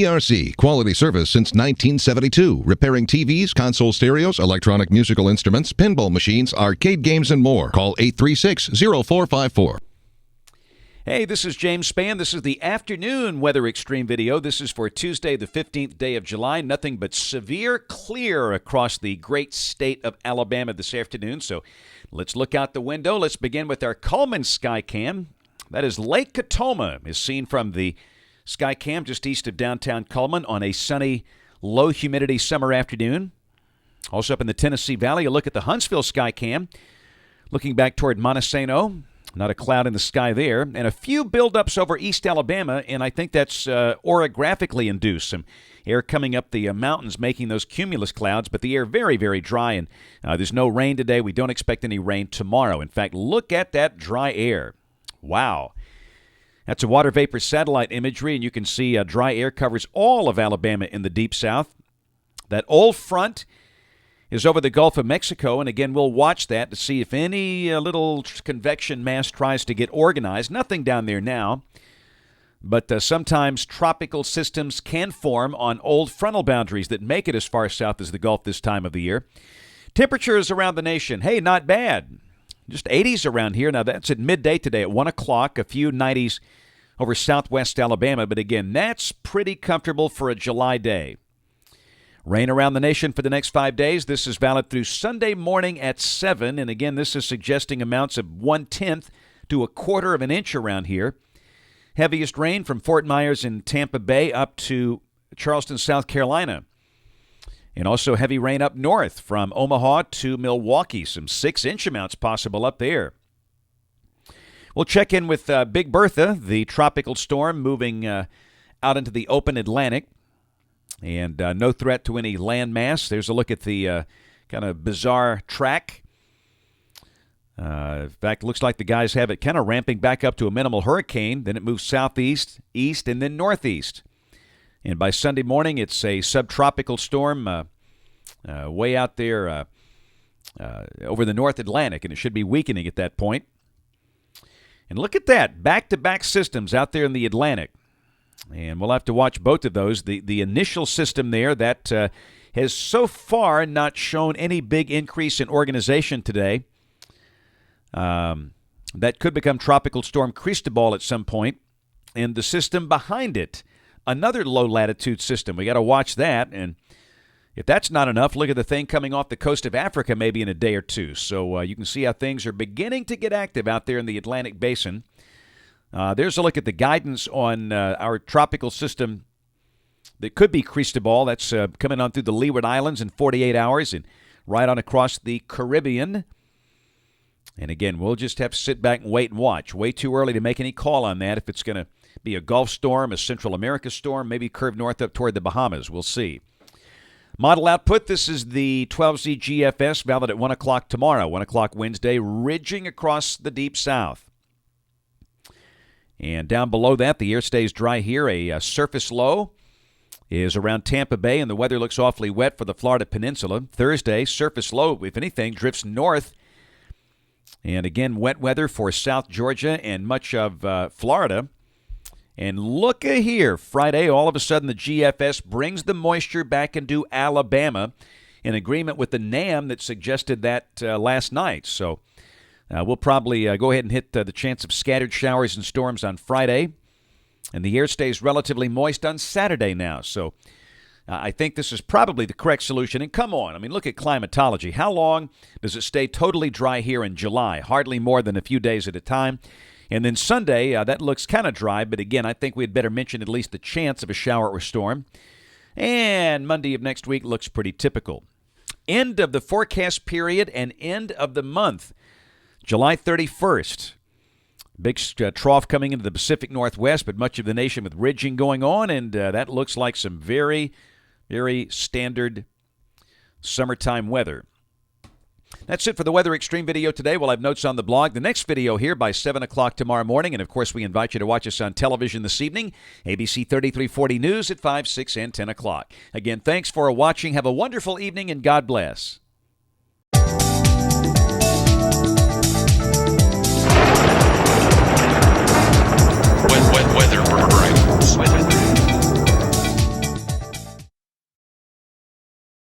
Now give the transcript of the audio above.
ERC, quality service since 1972. Repairing TVs, console stereos, electronic musical instruments, pinball machines, arcade games, and more. Call 836-0454. Hey, this is James Spann. This is the afternoon Weather Xtreme video. This is for Tuesday, the 15th day of July. Nothing but severe clear across the great state of Alabama this afternoon. So let's look out the window. Let's begin with our Coleman sky cam. That is Lake Catoma is seen from the sky cam just east of downtown Coleman on a sunny, low humidity summer afternoon. Also up in the Tennessee Valley, a look at the Huntsville sky cam. Looking back toward Montesano. Not a cloud in the sky there. And a few buildups over East Alabama, and I think that's orographically induced. Some air coming up the mountains making those cumulus clouds, but the air very, very dry, and there's no rain today. We don't expect any rain tomorrow. In fact, look at that dry air. Wow. That's a water vapor satellite imagery, and you can see dry air covers all of Alabama in the deep south. That old front is over the Gulf of Mexico, and again, we'll watch that to see if any little convection mass tries to get organized. Nothing down there now, but sometimes tropical systems can form on old frontal boundaries that make it as far south as the Gulf this time of the year. Temperatures around the nation, hey, not bad. Just 80s around here. Now, that's at midday today at 1 o'clock, a few 90s over southwest Alabama, but again, that's pretty comfortable for a July day. Rain around the nation for the next 5 days. This is valid through Sunday morning at 7. And again, this is suggesting amounts of 1/10 to a quarter of an inch around here. Heaviest rain from Fort Myers and Tampa Bay up to Charleston, South Carolina. And also heavy rain up north from Omaha to Milwaukee. Some 6-inch amounts possible up there. We'll check in with Big Bertha, the tropical storm moving out into the open Atlantic. And no threat to any land mass. There's a look at the kind of bizarre track. In fact, looks like the guys have it kind of ramping back up to a minimal hurricane. Then it moves southeast, east, and then northeast. And by Sunday morning, it's a subtropical storm way out there over the North Atlantic, and it should be weakening at that point. And look at that, back-to-back systems out there in the Atlantic. And we'll have to watch both of those. The initial system there that has so far not shown any big increase in organization today. That could become Tropical Storm Cristobal at some point. And the system behind it, another low-latitude system. We got to watch that. And if that's not enough, look at the thing coming off the coast of Africa maybe in a day or two. So you can see how things are beginning to get active out there in the Atlantic Basin. There's a look at the guidance on our tropical system that could be Cristobal. That's coming on through the Leeward Islands in 48 hours and right on across the Caribbean. And again, we'll just have to sit back and wait and watch. Way too early to make any call on that. If it's going to be a Gulf storm, a Central America storm, maybe curve north up toward the Bahamas. We'll see. Model output, this is the 12Z GFS, valid at 1 o'clock tomorrow, 1 o'clock Wednesday, ridging across the deep south. And down below that, the air stays dry here. A surface low is around Tampa Bay, and the weather looks awfully wet for the Florida Peninsula. Thursday, surface low, if anything, drifts north. And again, wet weather for South Georgia and much of Florida. And look at here, Friday, all of a sudden the GFS brings the moisture back into Alabama in agreement with the NAM that suggested that last night. So we'll probably go ahead and hit the chance of scattered showers and storms on Friday. And the air stays relatively moist on Saturday now. So I think this is probably the correct solution. And come on, I mean, look at climatology. How long does it stay totally dry here in July? Hardly more than a few days at a time. And then Sunday, that looks kind of dry. But again, I think we had better mention at least the chance of a shower or storm. And Monday of next week looks pretty typical. End of the forecast period and end of the month. July 31st, big trough coming into the Pacific Northwest, but much of the nation with ridging going on, and that looks like some very, very standard summertime weather. That's it for the Weather Xtreme video today. We'll have notes on the blog. The next video here by 7 o'clock tomorrow morning, and of course we invite you to watch us on television this evening, ABC 3340 News at 5, 6, and 10 o'clock. Again, thanks for watching. Have a wonderful evening, and God bless. Weather.